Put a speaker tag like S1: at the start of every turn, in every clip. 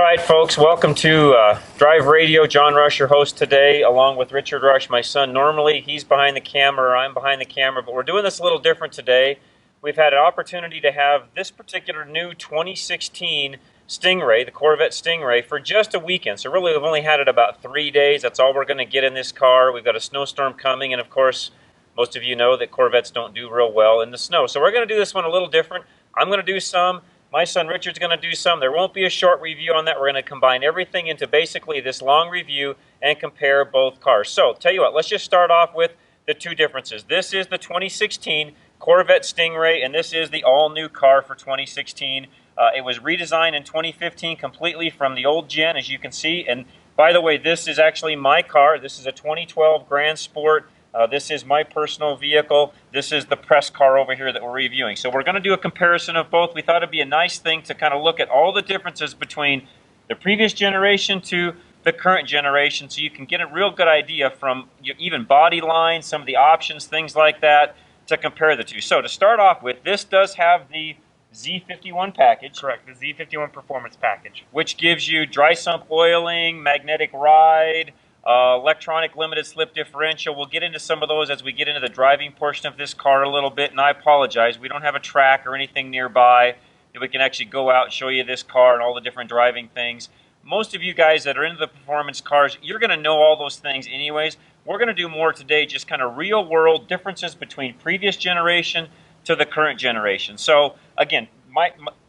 S1: right, folks, welcome to Drive Radio. John Rush, your host today, along with Richard Rush, my son. Normally, he's behind the camera, or I'm behind the camera, but we're doing this a little different today. We've had an opportunity to have this particular new 2016 Stingray, the Corvette Stingray, for just a weekend. So really, we've only had it about 3 days. That's all we're going to get in this car. We've got a snowstorm coming, and of course, most of you know that Corvettes don't do real well in the snow. So we're going to do this one a little different. I'm going to do some. My son Richard's going to do some. There won't be a short review on that. We're going to combine everything into basically this long review and compare both cars. So, tell you what, let's just start off with the two differences. This is the 2016 Corvette Stingray, and this is the all-new car for 2016. It was redesigned in 2015 completely from the old gen, as you can see. And by the way, this is actually my car. This is a 2012 Grand Sport. This is my personal vehicle. This is the press car over here that we're reviewing. So we're going to do a comparison of both. We thought it'd be a nice thing to kind of look at all the differences between the previous generation to the current generation, so you can get a real good idea from even body lines, some of the options, things like that, to compare the two. So to start off with, this does have the Z51 package.
S2: Correct, the Z51 Performance Package.
S1: Which gives you dry sump oiling, magnetic ride, electronic limited slip differential. We'll get into some of those as we get into the driving portion of this car a little bit, and I apologize, we don't have a track or anything nearby that we can actually go out and show you this car and all the different driving things. Most of you guys that are into the performance cars, you're going to know all those things anyways. We're going to do more today, just kind of real world differences between previous generation to the current generation. So again,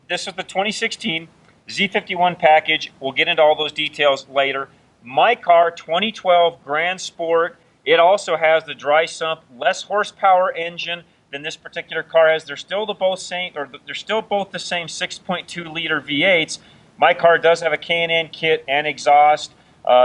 S1: this is the 2016 Z51 package. We'll get into all those details later. My car, 2012 Grand Sport, it also has the dry sump, less horsepower engine than this particular car has. They're still both the same 6.2 liter V8s. My car does have a K&N kit and exhaust.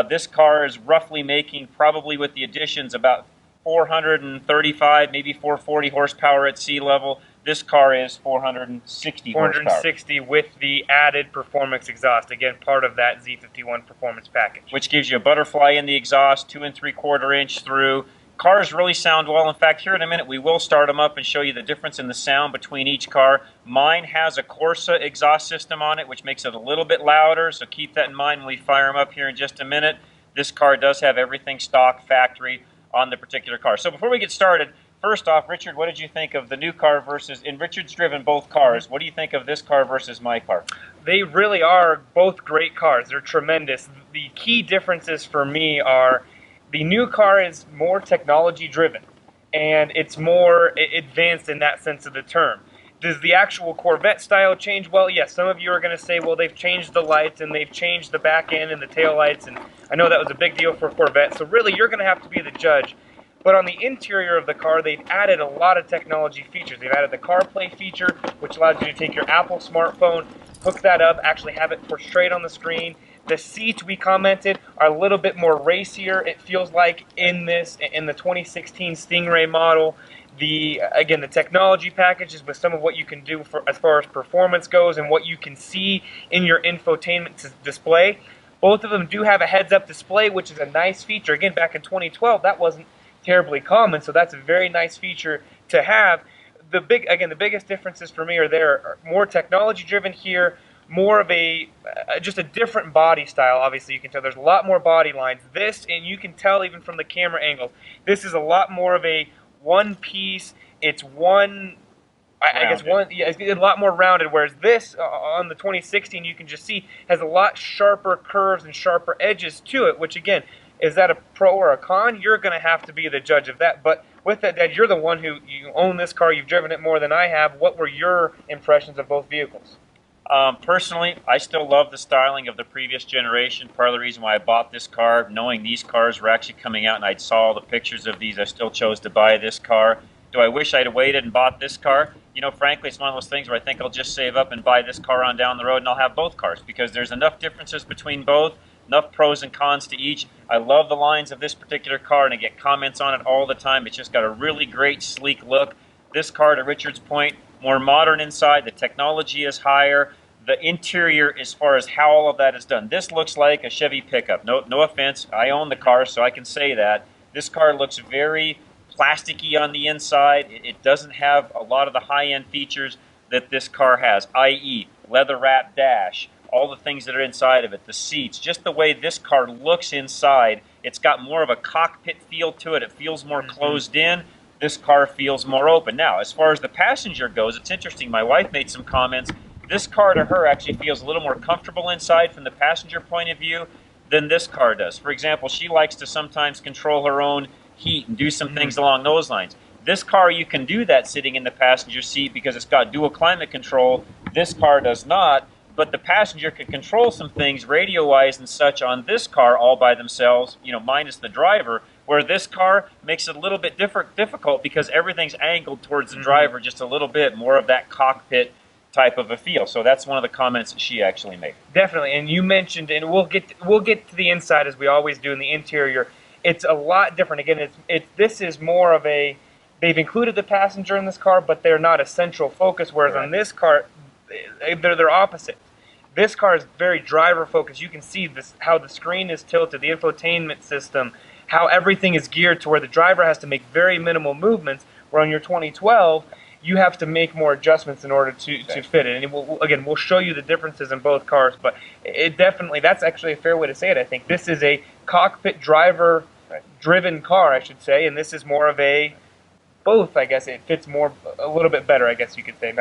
S1: This car is roughly making, probably with the additions, about 435, maybe 440 horsepower at sea level. This car is 460 horsepower.
S2: 460 with the added performance exhaust. Again, part of that Z51 Performance Package.
S1: Which gives you a butterfly in the exhaust, 2 3/4 inch through. Cars really sound well. In fact, here in a minute we will start them up and show you the difference in the sound between each car. Mine has a Corsa exhaust system on it, which makes it a little bit louder, so keep that in mind when we fire them up here in just a minute. This car does have everything stock factory on the particular car. So before we get started, first off, Richard, what did you think of the new car versus, and Richard's driven both cars, what do you think of this car versus my car?
S2: They really are both great cars. They're tremendous. The key differences for me are the new car is more technology driven, and it's more advanced in that sense of the term. Does the actual Corvette style change? Well, yes, some of you are going to say, well, they've changed the lights and they've changed the back end and the tail lights, and I know that was a big deal for Corvette, so really you're going to have to be the judge. But on the interior of the car, they've added a lot of technology features. They've added the CarPlay feature, which allows you to take your Apple smartphone, hook that up, actually have it portrayed on the screen. The seats, we commented, are a little bit more racier, it feels like, in the 2016 Stingray model. Again, the technology packages with some of what you can do as far as performance goes and what you can see in your infotainment display. Both of them do have a heads-up display, which is a nice feature. Again, back in 2012, that wasn't terribly common, so that's a very nice feature to have. The biggest differences for me are more technology-driven here, more of just a different body style. Obviously, you can tell there's a lot more body lines. This, and you can tell even from the camera angles, this is a lot more of a one piece. It's one, it's a lot more rounded, whereas this, on the 2016, you can just see, has a lot sharper curves and sharper edges to it, which again, is that a pro or a con? You're going to have to be the judge of that. But with that, Dad, you're the one you own this car. You've driven it more than I have. What were your impressions of both vehicles?
S1: Personally, I still love the styling of the previous generation. Part of the reason why I bought this car, knowing these cars were actually coming out and I saw all the pictures of these, I still chose to buy this car. Do I wish I'd waited and bought this car? You know, frankly, it's one of those things where I think I'll just save up and buy this car on down the road and I'll have both cars, because there's enough differences between both, enough pros and cons to each. I love the lines of this particular car and I get comments on it all the time. It's just got a really great, sleek look. This car, to Richard's point, more modern inside, the technology is higher. The interior, as far as how all of that is done, this looks like a Chevy pickup. No offense, I own the car, so I can say that. This car looks very plasticky on the inside. It doesn't have a lot of the high-end features that this car has, i.e. leather-wrapped dash, all the things that are inside of it, the seats, just the way this car looks inside. It's got more of a cockpit feel to it. It feels more closed in. This car feels more open. Now, as far as the passenger goes, it's interesting. My wife made some comments. This car to her actually feels a little more comfortable inside from the passenger point of view than this car does. For example, she likes to sometimes control her own heat and do some things along those lines. This car, you can do that sitting in the passenger seat because it's got dual climate control. This car does not, but the passenger can control some things radio-wise and such on this car all by themselves, you know, minus the driver, where this car makes it a little bit difficult because everything's angled towards the driver just a little bit, more of that cockpit type of a feel. So that's one of the comments that she actually made.
S2: Definitely, and you mentioned, and we'll get to the inside as we always do in the interior. It's a lot different. Again, this is more of a, they've included the passenger in this car, but they're not a central focus. Whereas on this car, they're opposite. This car is very driver focused. You can see this, how the screen is tilted, the infotainment system, how everything is geared to where the driver has to make very minimal movements. Where on your 2012, you have to make more adjustments in order to fit it. And we'll show you the differences in both cars, but it definitely, that's actually a fair way to say it, I think. This is a cockpit driver-driven car, I should say, and this is more of a both, I guess. It fits more, a little bit better, I guess you could say.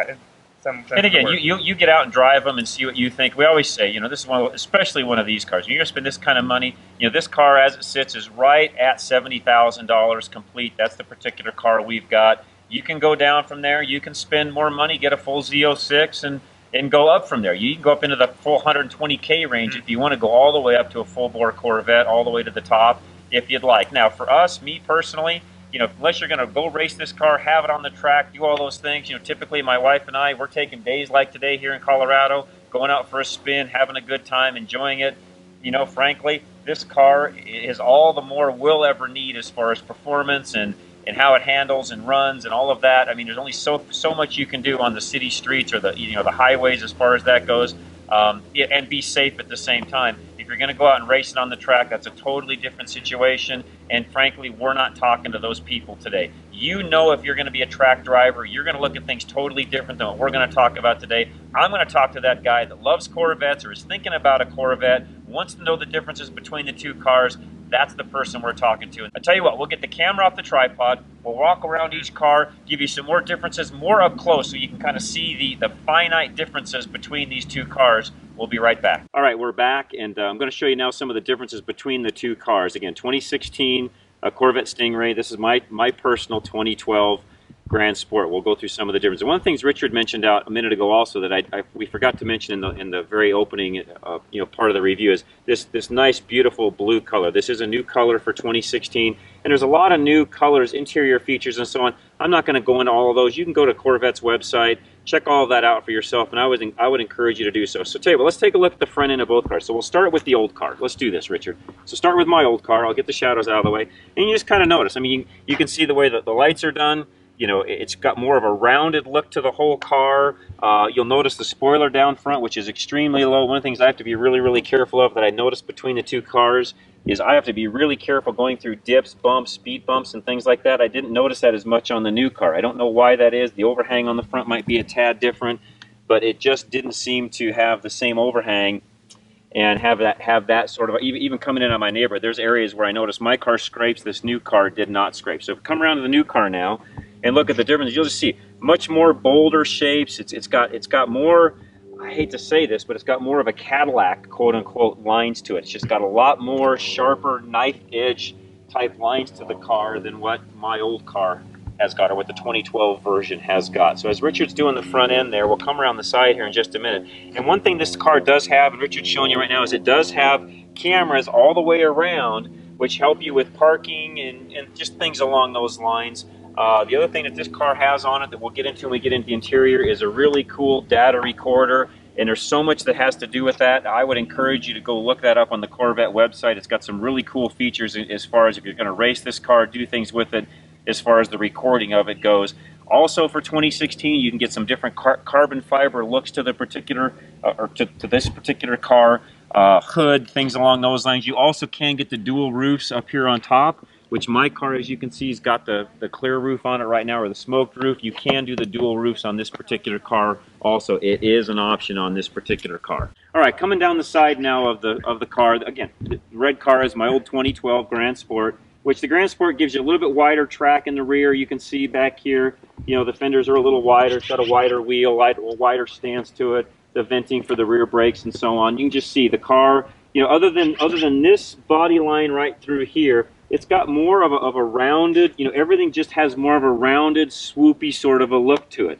S1: And again, you get out and drive them and see what you think. We always say, you know, this is especially one of these cars. You're going to spend this kind of money. You know, this car as it sits is right at $70,000 complete. That's the particular car we've got. You can go down from there. You can spend more money, get a full Z06, and go up from there. You can go up into the full 120K range if you want to go all the way up to a full-bore Corvette, all the way to the top, if you'd like. Now, for us, me personally, you know, unless you're going to go race this car, have it on the track, do all those things, you know, typically my wife and I, we're taking days like today here in Colorado, going out for a spin, having a good time, enjoying it. You know, frankly, this car is all the more we'll ever need as far as performance and how it handles and runs and all of that. I mean, there's only so much you can do on the city streets or the, you know, the highways as far as that goes, and be safe at the same time. If you're going to go out and race it on the track, that's a totally different situation. And frankly, we're not talking to those people today. You know, if you're going to be a track driver, you're going to look at things totally different than what we're going to talk about today. I'm going to talk to that guy that loves Corvettes or is thinking about a Corvette, wants to know the differences between the two cars. That's the person we're talking to. I tell you what, we'll get the camera off the tripod, we'll walk around each car, give you some more differences, more up close, so you can kind of see the finite differences between these two cars. We'll be right back. All right, we're back, and I'm going to show you now some of the differences between the two cars. Again, 2016 Corvette Stingray. This is my personal 2012 Grand Sport. We'll go through some of the differences. One of the things Richard mentioned out a minute ago also that we forgot to mention in the very opening part of the review is this nice beautiful blue color. This is a new color for 2016, and there's a lot of new colors, interior features, and so on. I'm not going to go into all of those. You can go to Corvette's website, check all of that out for yourself, and I would encourage you to do so. So tell you what, let's take a look at the front end of both cars. So we'll start with the old car. Let's do this, Richard. So start with my old car. I'll get the shadows out of the way, and you just kind of notice. I mean, you can see the way that the lights are done. You know, it's got more of a rounded look to the whole car. You'll notice the spoiler down front, which is extremely low. One of the things I have to be really, really careful of that I noticed between the two cars is I have to be really careful going through dips, bumps, speed bumps, and things like that. I didn't notice that as much on the new car. I don't know why that is. The overhang on the front might be a tad different, but it just didn't seem to have the same overhang and have that sort of, even coming in on my neighbor, there's areas where I noticed my car scrapes, this new car did not scrape. So if we come around to the new car now and look at the difference, you'll just see much more bolder shapes. It's got more, I hate to say this, but it's got more of a Cadillac, quote unquote, lines to it. It's just got a lot more sharper knife edge type lines to the car than what my old car has got, or what the 2012 version has got. So as Richard's doing the front end there, we'll come around the side here in just a minute. And one thing this car does have, and Richard's showing you right now, is it does have cameras all the way around, which help you with parking and just things along those lines. The other thing that this car has on it that we'll get into when we get into the interior is a really cool data recorder, and there's so much that has to do with that. I would encourage you to go look that up on the Corvette website. It's got some really cool features as far as if you're going to race this car, do things with it, as far as the recording of it goes. Also for 2016, you can get some different carbon fiber looks to the particular, or to this particular car, hood, things along those lines. You also can get the dual roofs up here on top, which my car, as you can see, has got the clear roof on it right now, or the smoked roof. You can do the dual roofs on this particular car also. It is an option on this particular car. All right, coming down the side now of the car. Again, the red car is my old 2012 Grand Sport, which the Grand Sport gives you a little bit wider track in the rear. You can see back here, you know, the fenders are a little wider. It's got a wider wheel, a wider stance to it, the venting for the rear brakes and so on. You can just see the car, you know, other than this body line right through here, it's got more of a rounded, you know, everything just has more of a rounded, swoopy sort of a look to it,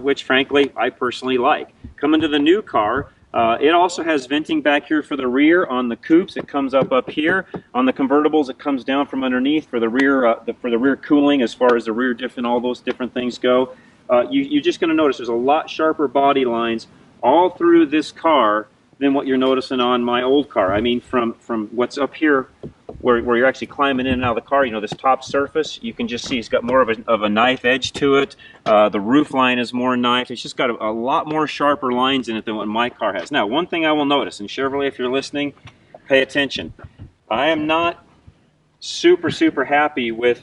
S1: which frankly I personally like. Coming to the new car, it also has venting back here for the rear. On the coupes, it comes up here. On the convertibles, it comes down from underneath for the rear cooling, as far as the rear diff and all those different things go. You're just going to notice there's a lot sharper body lines all through this car than what you're noticing on my old car. I mean, from what's up here, where you're actually climbing in and out of the car, you know, this top surface, you can just see it's got more of a knife edge to it. The roof line is more knife. It's just got a lot more sharper lines in it than what my car has. Now, one thing I will notice, and Chevrolet, if you're listening, pay attention. I am not super happy with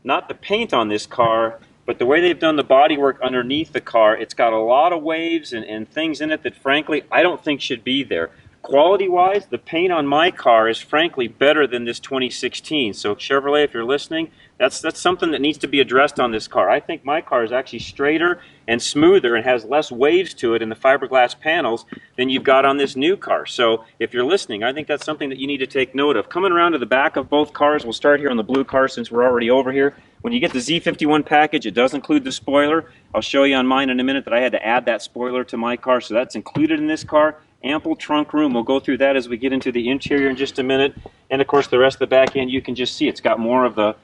S1: not the paint on this car, but the way they've done the bodywork underneath the car. It's got a lot of waves and things in it that frankly I don't think should be there. Quality-wise, the paint on my car is frankly better than this 2016. So Chevrolet, if you're listening, that's something that needs to be addressed on this car. I think my car is actually straighter and smoother and has less waves to it in the fiberglass panels than you've got on this new car. So if you're listening, I think that's something that you need to take note of. Coming around to the back of both cars, we'll start here on the blue car since we're already over here. When you get the Z51 package, it does include the spoiler. I'll show you on mine in a minute that I had to add that spoiler to my car, so that's included in this car. Ample trunk room. We'll go through that as we get into the interior in just a minute. And of course, the rest of the back end, you can just see it's got more of a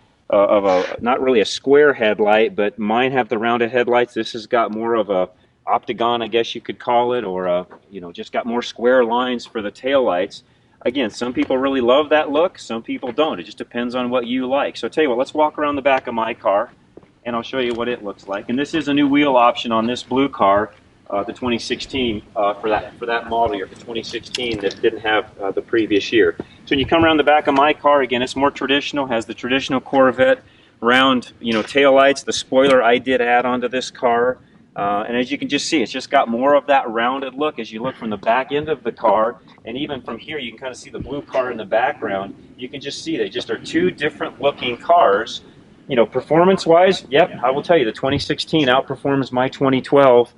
S1: not really a square headlight, but mine have the rounded headlights. This has got more of a octagon, I guess you could call it, or you know, just got more square lines for the tail lights. Again, some people really love that look, some people don't. It just depends on what you like. So I tell you what, let's walk around the back of my car and I'll show you what it looks like. And this is a new wheel option on this blue car, the 2016, for that model year, the 2016 that didn't have the previous year. So when you come around the back of my car, again, it's more traditional, has the traditional Corvette round, you know, tail lights. The spoiler I did add onto this car. And as you can just see, it's just got more of that rounded look as you look from the back end of the car. And even from here, you can kind of see the blue car in the background. You can just see they just are two different looking cars. You know, performance-wise, yep, I will tell you, the 2016 outperforms my 2012,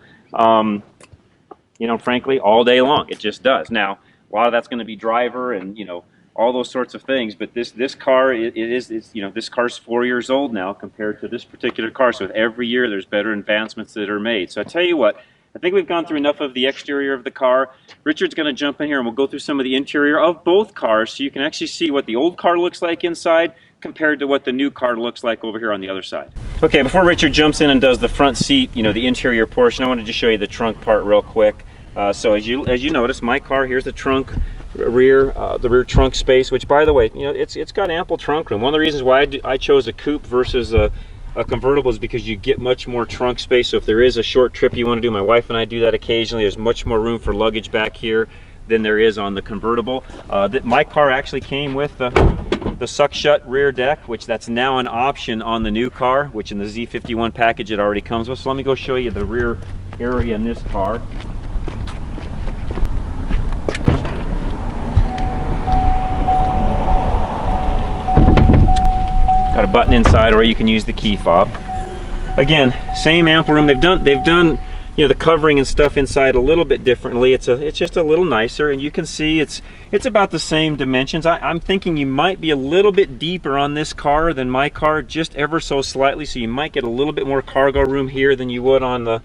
S1: you know, frankly, all day long. It just does. Now, a lot of that's going to be driver and, you know, all those sorts of things, but this car, it's you know, this car's 4 years old now compared to this particular car, so every year there's better advancements that are made. So I tell you what, I think we've gone through enough of the exterior of the car. Richard's going to jump in here and we'll go through some of the interior of both cars so you can actually see what the old car looks like inside compared to what the new car looks like over here on the other side. Okay, before Richard jumps in and does the front seat, you know, the interior portion, I wanted to show you the trunk part real quick. So as you notice, my car, here's the trunk, the rear trunk space, which by the way, you know, it's got ample trunk room. One of the reasons why I chose a coupe versus a convertible is because you get much more trunk space. So if there is a short trip you want to do, my wife and I do that occasionally, there's much more room for luggage back here than there is on the convertible. My car actually came with the suck shut rear deck, which that's now an option on the new car, which in the Z51 package it already comes with. So let me go show you the rear area in this car. Got a button inside, or you can use the key fob. Again, same ample room. They've done you know, the covering and stuff inside a little bit differently. It's just a little nicer, and you can see it's about the same dimensions. I'm thinking you might be a little bit deeper on this car than my car, just ever so slightly. So you might get a little bit more cargo room here than you would on the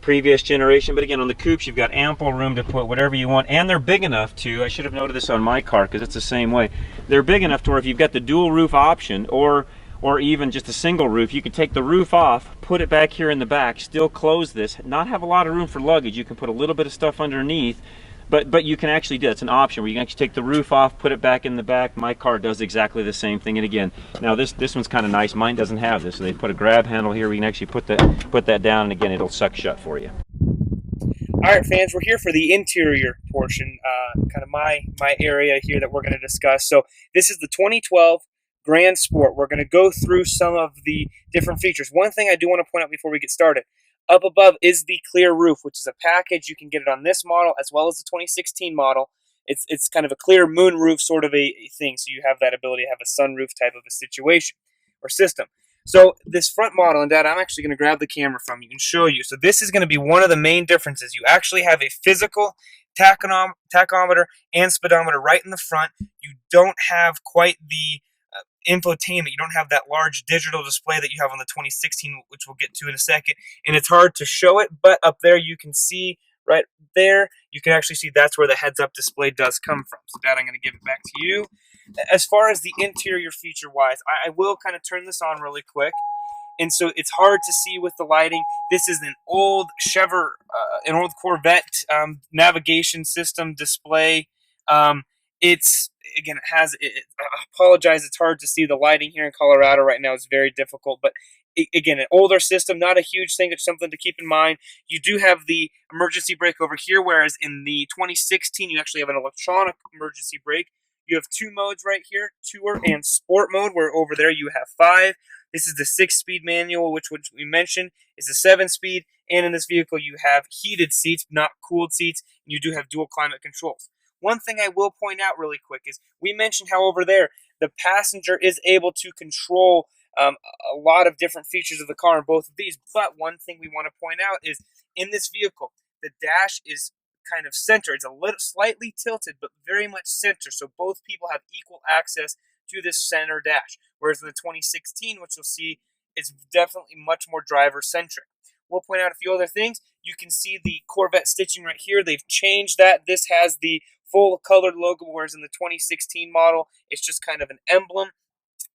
S1: previous generation. But again, on the coupes, you've got ample room to put whatever you want, and they're big enough to, I should have noted this on my car because it's the same way, they're big enough to where if you've got the dual roof option or even just a single roof, you can take the roof off, put it back here in the back, still close this, not have a lot of room for luggage. You can put a little bit of stuff underneath, but you can actually do it. It's an option where you can actually take the roof off, put it back in the back. My car does exactly the same thing. And again, now this one's kind of nice. Mine doesn't have this, so they put a grab handle here. We can actually put that down, and again, it'll suck shut for you.
S2: All right, fans, we're here for the interior portion, kind of my area here that we're going to discuss. So this is the 2012 Grand Sport. We're going to go through some of the different features. One thing I do want to point out before we get started, up above is the clear roof, which is a package. You can get it on this model as well as the 2016 model. It's kind of a clear moon roof sort of a thing, so you have that ability to have a sunroof type of a situation or system. So this front model, and Dad, I'm actually going to grab the camera from you and show you. So this is going to be one of the main differences. You actually have a physical tachometer and speedometer right in the front. You don't have quite the infotainment. You don't have that large digital display that you have on the 2016, which we'll get to in a second. And it's hard to show it, but up there you can see right there, you can actually see that's where the heads-up display does come from. So Dad, I'm going to give it back to you. As far as the interior feature-wise, I will kind of turn this on really quick. And so it's hard to see with the lighting. This is an old an old Corvette navigation system display. It's again, I apologize. It's hard to see. The lighting here in Colorado right now is very difficult. But again, an older system, not a huge thing. It's something to keep in mind. You do have the emergency brake over here, whereas in the 2016, you actually have an electronic emergency brake. You have two modes right here, Tour and Sport mode, where over there you have 5. This is the 6-speed manual, which we mentioned is a 7-speed. And in this vehicle, you have heated seats, not cooled seats. And you do have dual climate controls. One thing I will point out really quick is we mentioned how over there the passenger is able to control a lot of different features of the car in both of these. But one thing we want to point out is in this vehicle, the dash is kind of center. It's a little slightly tilted, but very much center. So both people have equal access to this center dash. Whereas in the 2016, which you'll see, is definitely much more driver-centric. We'll point out a few other things. You can see the Corvette stitching right here. They've changed that. This has the full colored logo, whereas in the 2016 model, it's just kind of an emblem.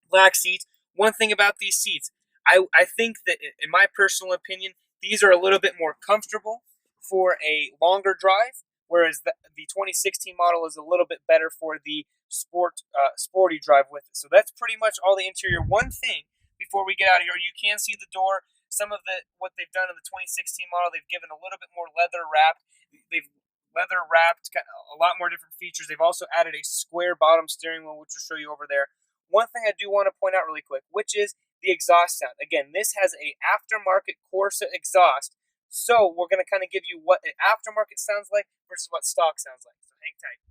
S2: Black seats. One thing about these seats, I think that, in my personal opinion, these are a little bit more comfortable for a longer drive, whereas the 2016 model is a little bit better for the sporty drive with it. So that's pretty much all the interior. One thing before we get out of here, you can see the door. Some of what they've done in the 2016 model, they've given a little bit more leather wrapped. They've leather wrapped, got a lot more different features. They've also added a square bottom steering wheel, which will show you over there. One thing I do want to point out really quick, which is the exhaust sound. Again, this has a aftermarket Corsa exhaust. So we're going to kind of give you what an aftermarket sounds like versus what stock sounds like. So hang tight.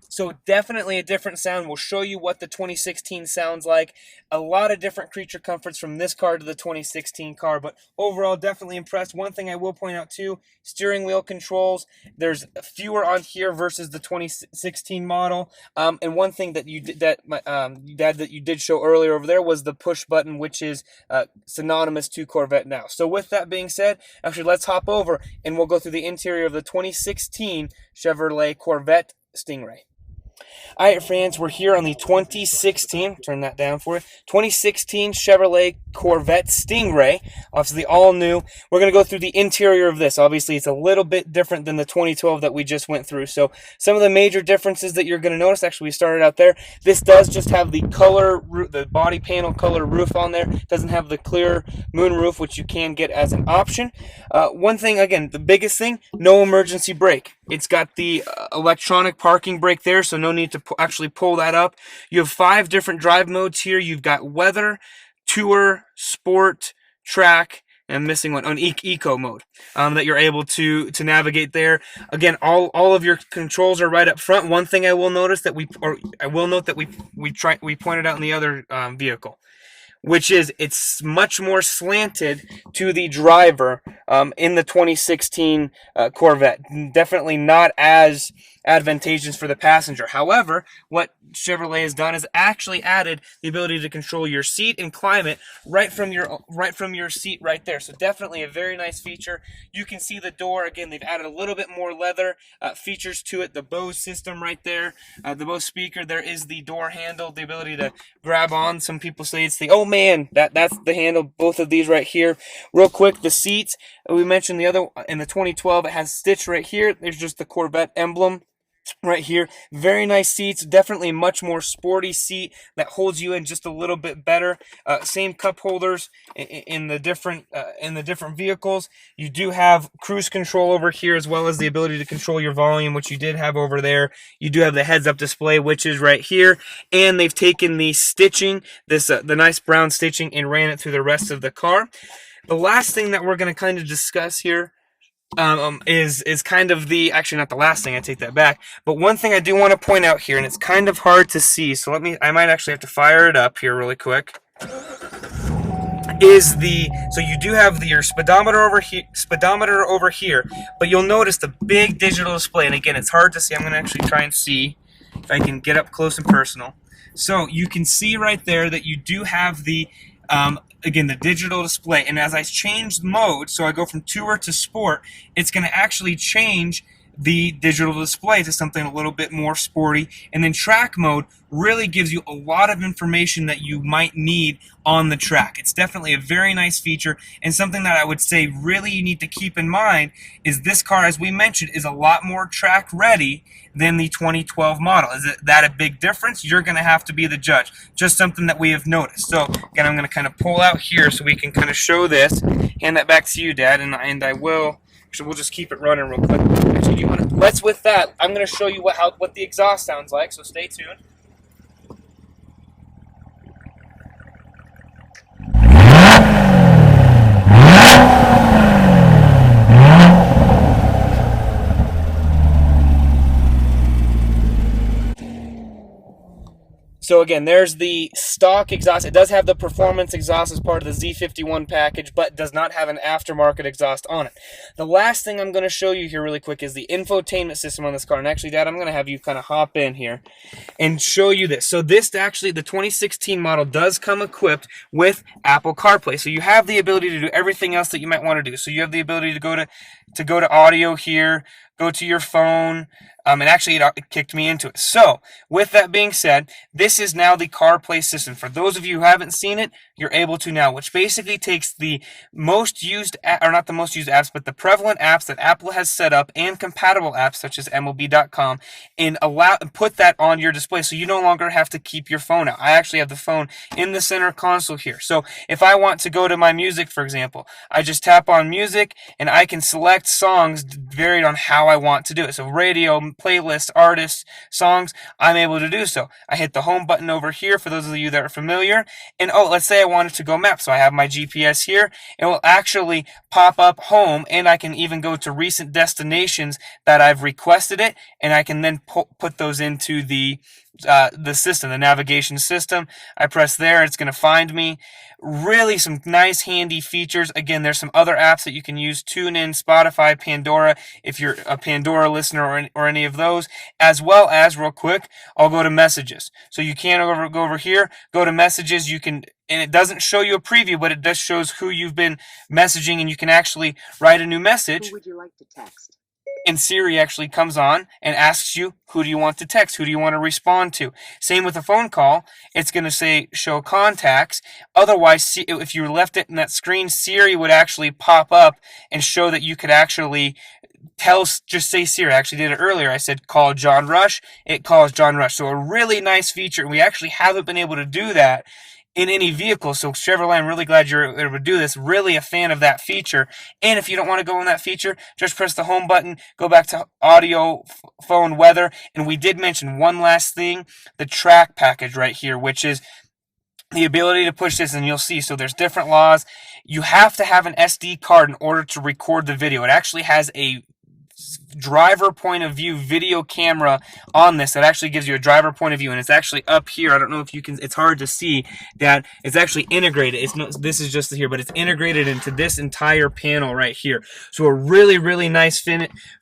S2: So definitely a different sound. We'll show you what the 2016 sounds like. A lot of different creature comforts from this car to the 2016 car, but overall definitely impressed. One thing I will point out too, steering wheel controls. There's fewer on here versus the 2016 model. And one thing that you did, that you did show earlier over there was the push button, which is synonymous to Corvette now. So with that being said, actually let's hop over and we'll go through the interior of the 2016 Chevrolet Corvette Stingray. All right, friends, we're here on the 2016, turn that down for you, 2016 Chevrolet Corvette Stingray, obviously all new. We're going to go through the interior of this. Obviously, it's a little bit different than the 2012 that we just went through. So some of the major differences that you're going to notice, actually, we started out there. This does just have the the body panel color roof on there. It doesn't have the clear moon roof, which you can get as an option. One thing, again, the biggest thing, no emergency brake. It's got the electronic parking brake there, so no need to actually pull that up. You have 5 different drive modes here. You've got weather, tour, sport, track, and I'm missing one on eco mode that you're able to navigate there. Again, all of your controls are right up front. One thing I will notice that we pointed out in the other vehicle, which is it's much more slanted to the driver in the 2016 Corvette. Definitely not as advantageous for the passenger. However, what Chevrolet has done is actually added the ability to control your seat and climate right from your seat right there. So definitely a very nice feature. You can see the door. Again, they've added a little bit more leather features to it. The Bose system right there, the Bose speaker. There is the door handle, the ability to grab on. Some people say it's the, oh man, that's the handle. Both of these right here. Real quick, the seats. We mentioned the other in the 2012. It has stitched right here. There's just the Corvette emblem.
S3: right here. Very nice seats, definitely a much more sporty seat that holds you in just a little bit better. Same cup holders in the different vehicles. You do have cruise control over here, as well as the ability to control your volume, which you did have over there. You do have the heads-up display, which is right here, and they've taken the stitching, the nice brown stitching, and ran it through the rest of the car. The last thing that we're going to kind of discuss here is kind of actually not the last thing, I take that back, but one thing I do want to point out here, and it's kind of hard to see, so I might actually have to fire it up here really quick, so you do have your speedometer over here, but you'll notice the big digital display, and again, it's hard to see. I'm going to actually try and see if I can get up close and personal. So you can see right there that you do have again, the digital display, and as I change mode, so I go from Tour to Sport, it's going to actually change the digital display to something a little bit more sporty. And then track mode really gives you a lot of information that you might need on the track. It's definitely a very nice feature, and something that I would say really you need to keep in mind is this car, as we mentioned, is a lot more track ready than the 2012 model. Is that a big difference? You're going to have to be the judge. Just something that we have noticed. So again, I'm going to kind of pull out here so we can kind of show this. Hand that back to you, Dad, and I will. So we'll just keep it running real quick. Actually, let's with that. I'm going to show you what the exhaust sounds like. So stay tuned. So again, there's the stock exhaust. It does have the performance exhaust as part of the Z51 package, but does not have an aftermarket exhaust on it. The last thing I'm going to show you here really quick is the infotainment system on this car. And actually, Dad, I'm going to have you kind of hop in here and show you this. So this actually, the 2016 model does come equipped with Apple CarPlay. So you have the ability to do everything else that you might want to do. So you have the ability to go to audio here, go to your phone, and actually it kicked me into it. So with that being said, this is now the CarPlay system. For those of you who haven't seen it, you're able to now, which basically takes the most used, or not the most used apps, but the prevalent apps that Apple has set up and compatible apps such as MLB.com, and put that on your display so you no longer have to keep your phone out. I actually have the phone in the center console here. So if I want to go to my music, for example, I just tap on music and I can select songs varied on how I want to do it. So radio, playlists, artists, songs, I'm able to do so. I hit the home button over here for those of you that are familiar, and let's say I wanted to go map. So I have my GPS here. It will actually pop up home, and I can even go to recent destinations that I've requested it, and I can then put those into the system, the navigation system. I press there, it's going to find me. Really some nice handy features. Again, there's some other apps that you can use, TuneIn, Spotify, Pandora, if you're a Pandora listener or any of those, as well as, real quick, I'll go to messages. So you can go over here, go to messages, you can, and it doesn't show you a preview, but it does shows who you've been messaging, and you can actually write a new message.
S4: Who would you like to text?
S3: And Siri actually comes on and asks you, who do you want to text? Who do you want to respond to? Same with a phone call. It's going to say show contacts. Otherwise, if you left it in that screen, Siri would actually pop up and show that you could actually just say Siri. I actually did it earlier. I said call John Rush. It calls John Rush. So a really nice feature. And we actually haven't been able to do that in any vehicle. So Chevrolet, I'm really glad you're able to do this. Really a fan of that feature. And if you don't want to go in that feature, just press the home button, go back to audio, phone, weather. And we did mention one last thing, the track package right here, which is the ability to push this, and you'll see, so there's different laws. You have to have an SD card in order to record the video. It actually has a driver point of view video camera on this that actually gives you a driver point of view, and it's actually up here. I don't know if you can, it's hard to see that it's actually integrated. It's not, this is just here, but it's integrated into this entire panel right here. So a really, really nice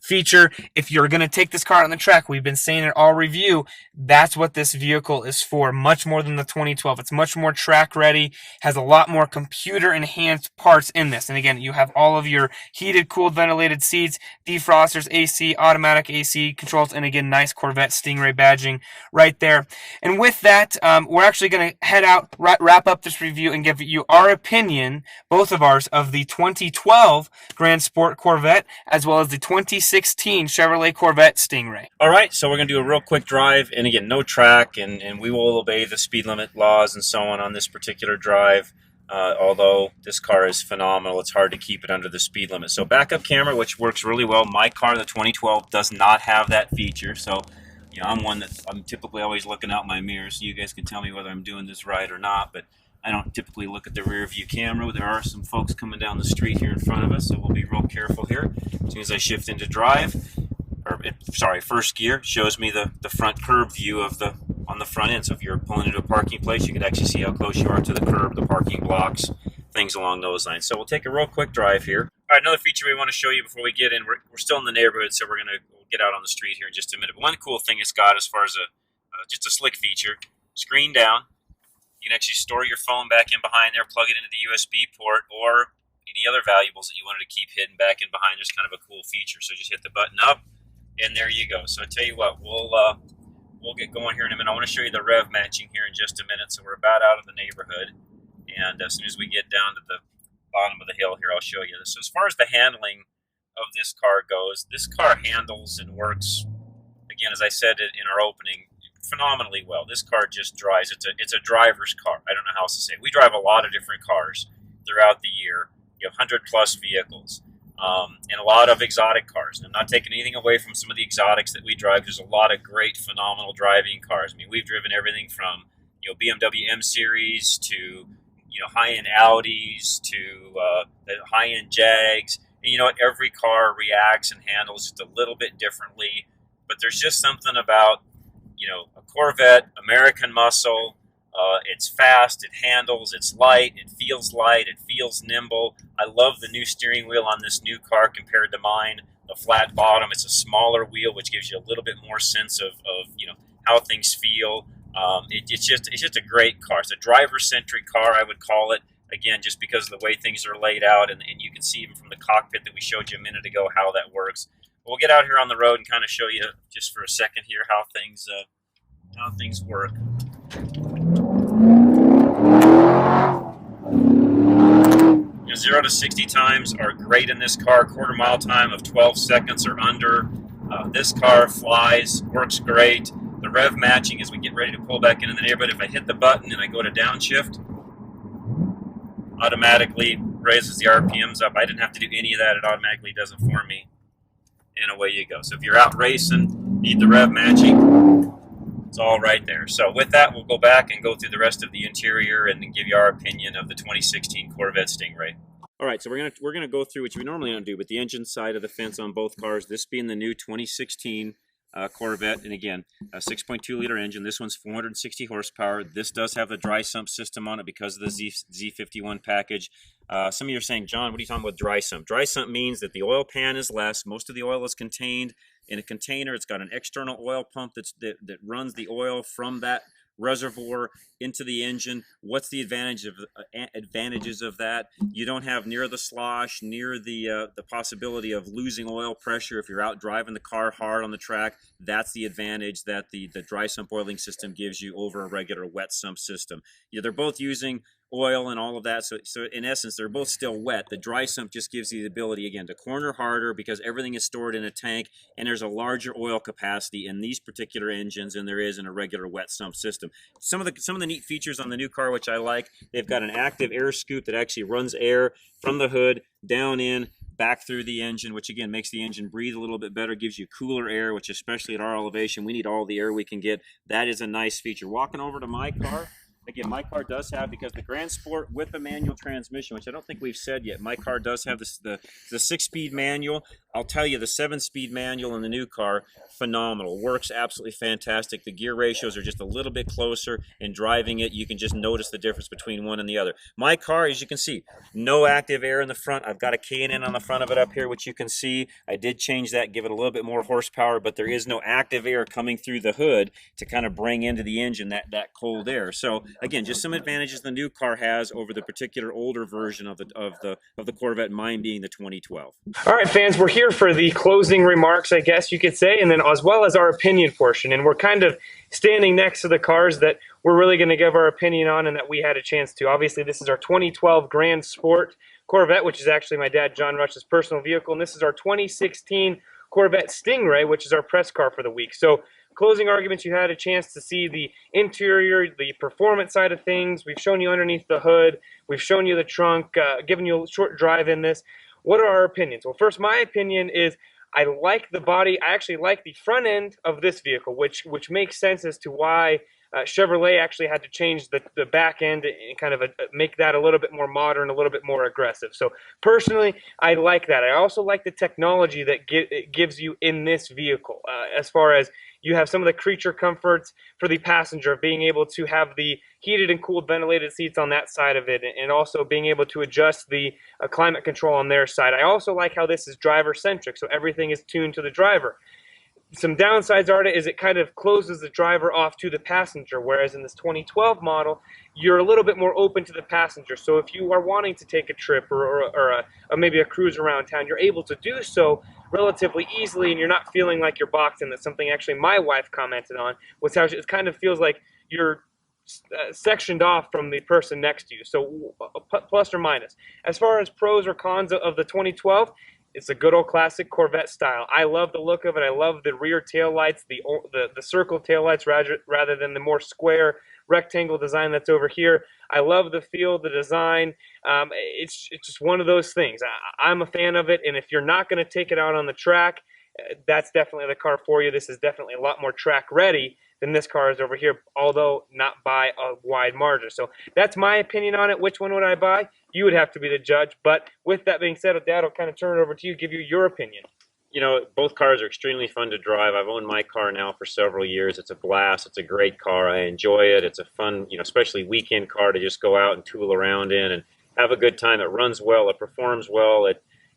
S3: feature. If you're going to take this car on the track, we've been saying it all review, that's what this vehicle is for, much more than the 2012. It's much more track ready, has a lot more computer enhanced parts in this. And again, you have all of your heated, cooled, ventilated seats, defrosters, AC, automatic AC controls, and again, nice Corvette Stingray badging right there. And with that, we're actually going to head out, wrap up this review, and give you our opinion, both of ours, of the 2012 Grand Sport Corvette, as well as the 2016 Chevrolet Corvette Stingray.
S1: All right, so we're going to do a real quick drive, and again, no track, and we will obey the speed limit laws and so on this particular drive. Although this car is phenomenal, it's hard to keep it under the speed limit. So backup camera, which works really well. My car, the 2012, does not have that feature. So, you know, I'm typically always looking out my mirror, so you guys can tell me whether I'm doing this right or not. But I don't typically look at the rear view camera. There are some folks coming down the street here in front of us, so we'll be real careful here. As soon as I shift into drive, first gear, shows me the front curb view of on the front end. So if you're pulling into a parking place, you can actually see how close you are to the curb, the parking blocks, things along those lines. So we'll take a real quick drive here. All right, another feature we want to show you before we get in, we're still in the neighborhood, so we'll get out on the street here in just a minute. But one cool thing it's got as far as just a slick feature, screen down. You can actually store your phone back in behind there, plug it into the USB port, or any other valuables that you wanted to keep hidden back in behind. There's kind of a cool feature. So just hit the button up, and there you go. So I tell you what, we'll get going here in a minute. I want to show you the rev matching here in just a minute. So we're about out of the neighborhood, and as soon as we get down to the bottom of the hill here, I'll show you this. So as far as the handling of this car goes, this car handles and works, again, as I said in our opening, phenomenally well. This car just drives. It's a driver's car. I don't know how else to say it. We drive a lot of different cars throughout the year. You have 100+ vehicles. And a lot of exotic cars. And I'm not taking anything away from some of the exotics that we drive. There's a lot of great, phenomenal driving cars. I mean, we've driven everything from BMW M Series to high-end Audis to the high-end Jags. And you know what? Every car reacts and handles just a little bit differently. But there's just something about a Corvette, American muscle. It's fast, it handles, it's light, it feels nimble. I love the new steering wheel on this new car compared to mine. The flat bottom, it's a smaller wheel, which gives you a little bit more sense of how things feel. It's just a great car. It's a driver-centric car, I would call it. Again, just because of the way things are laid out, and you can see even from the cockpit that we showed you a minute ago how that works. We'll get out here on the road and kind of show you just for a second here how things work. 0 to 60 times are great in this car. Quarter mile time of 12 seconds or under. This car flies, works great. The rev matching as we get ready to pull back into the neighborhood. If I hit the button and I go to downshift, automatically raises the RPMs up. I didn't have to do any of that. It automatically does it for me. And away you go. So if you're out racing, need the rev matching, it's all right there. So with that, we'll go back and go through the rest of the interior and give you our opinion of the 2016 Corvette Stingray. All right, so we're gonna go through, which we normally don't do, but the engine side of the fence on both cars. This being the new 2016 Corvette, and again, a 6.2 liter engine. This one's 460 horsepower. This does have the dry sump system on it because of the Z51 package. Some of you are saying, John, what are you talking about dry sump? Dry sump means that the oil pan is less. Most of the oil is contained in a container. It's got an external oil pump that runs the oil from that reservoir into the engine. What's the advantages of that? You don't have near the slosh, near the possibility of losing oil pressure if you're out driving the car hard on the track. That's the advantage that the dry sump oiling system gives you over a regular wet sump system. They're both using oil and all of that, so in essence they're both still wet. The dry sump just gives you the ability again to corner harder because everything is stored in a tank, and there's a larger oil capacity in these particular engines than there is in a regular wet sump system. Some of the neat features on the new car, which I like, they've got an active air scoop that actually runs air from the hood down in back through the engine, which again makes the engine breathe a little bit better, gives you cooler air, which especially at our elevation, we need all the air we can get. That is a nice feature. Walking over to my car, again, my car does have, because the Grand Sport with the manual transmission, which I don't think we've said yet, my car does have the 6-speed manual. I'll tell you, the 7-speed manual in the new car, phenomenal. Works absolutely fantastic. The gear ratios are just a little bit closer. In driving it, you can just notice the difference between one and the other. My car, as you can see, no active air in the front. I've got a K&N on the front of it up here, which you can see. I did change that, give it a little bit more horsepower, but there is no active air coming through the hood to kind of bring into the engine that cold air. So again, just some advantages the new car has over the particular older version of the Corvette, mine being the 2012.
S2: All right, fans, we're here for the closing remarks, I guess you could say, and then as well as our opinion portion. And we're kind of standing next to the cars that we're really going to give our opinion on and that we had a chance to. Obviously, this is our 2012 Grand Sport Corvette, which is actually my dad, John Rush's personal vehicle. And this is our 2016 Corvette Stingray, which is our press car for the week. So, closing arguments, you had a chance to see the interior, the performance side of things. We've shown you underneath the hood. We've shown you the trunk, given you a short drive in this. What are our opinions? Well, first, my opinion is I like the body. I actually like the front end of this vehicle, which makes sense as to why Chevrolet actually had to change the back end and kind of make that a little bit more modern, a little bit more aggressive. So personally, I like that. I also like the technology that it gives you in this vehicle, as far as you have some of the creature comforts for the passenger, being able to have the heated and cooled ventilated seats on that side of it, and also being able to adjust the climate control on their side. I also like how this is driver-centric, so everything is tuned to the driver. Some downsides are is it kind of closes the driver off to the passenger, whereas in this 2012 model, you're a little bit more open to the passenger. So if you are wanting to take a trip or maybe a cruise around town, you're able to do so relatively easily, and you're not feeling like you're boxed in. That's something actually my wife commented on, was how it kind of feels like you're sectioned off from the person next to you. So plus or minus. As far as pros or cons of the 2012, it's a good old classic Corvette style. I love the look of it. I love the rear taillights, the circle taillights rather than the more square rectangle design that's over here. I love the feel, the design. It's just one of those things. I'm a fan of it, and if you're not going to take it out on the track, that's definitely the car for you. This is definitely a lot more track ready than this car is over here, although not by a wide margin. So that's my opinion on it. Which one would I buy? You would have to be the judge. But with that being said, Dad, I'll kind of turn it over to you, give you your opinion.
S1: You know, both cars are extremely fun to drive. I've owned my car now for several years. It's a blast. It's a great car. I enjoy it. It's a fun, especially weekend car to just go out and tool around in and have a good time. It runs well. It performs well.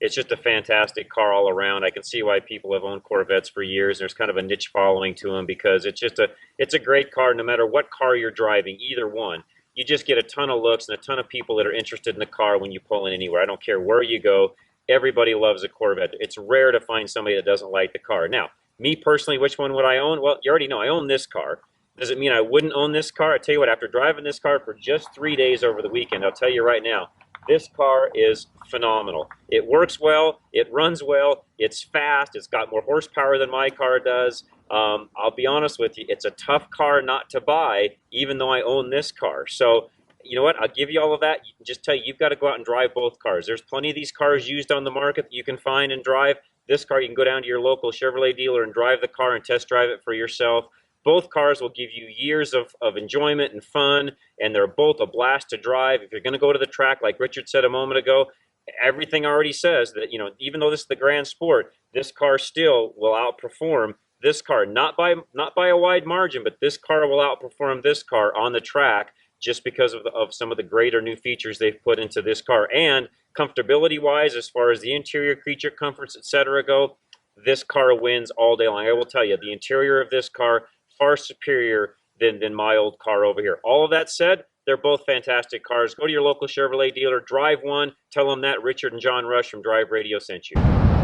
S1: It's just a fantastic car all around. I can see why people have owned Corvettes for years. There's kind of a niche following to them because it's a great car no matter what car you're driving, either one. You just get a ton of looks and a ton of people that are interested in the car when you pull in anywhere. I don't care where you go. Everybody loves a Corvette. It's rare to find somebody that doesn't like the car. Now, me personally, which one would I own? Well, you already know I own this car. Does it mean I wouldn't own this car? I tell you what, after driving this car for just 3 days over the weekend, I'll tell you right now, this car is phenomenal. It works well, it runs well, it's fast, it's got more horsepower than my car does. I'll be honest with you, it's a tough car not to buy, even though I own this car. So, you know what, I'll give you all of that. Just tell you, you've got to go out and drive both cars. There's plenty of these cars used on the market that you can find and drive. This car, you can go down to your local Chevrolet dealer and drive the car and test drive it for yourself. Both cars will give you years of enjoyment and fun, and they're both a blast to drive. If you're going to go to the track, like Richard said a moment ago, everything already says that, even though this is the Grand Sport, this car still will outperform this car, not by a wide margin, but this car will outperform this car on the track just because of some of the greater new features they've put into this car. And comfortability-wise, as far as the interior creature comforts, etc. go, this car wins all day long. I will tell you, the interior of this car far superior than my old car over here. All of that said, they're both fantastic cars. Go to your local Chevrolet dealer, drive one, tell them that Richard and John Rush from Drive Radio sent you.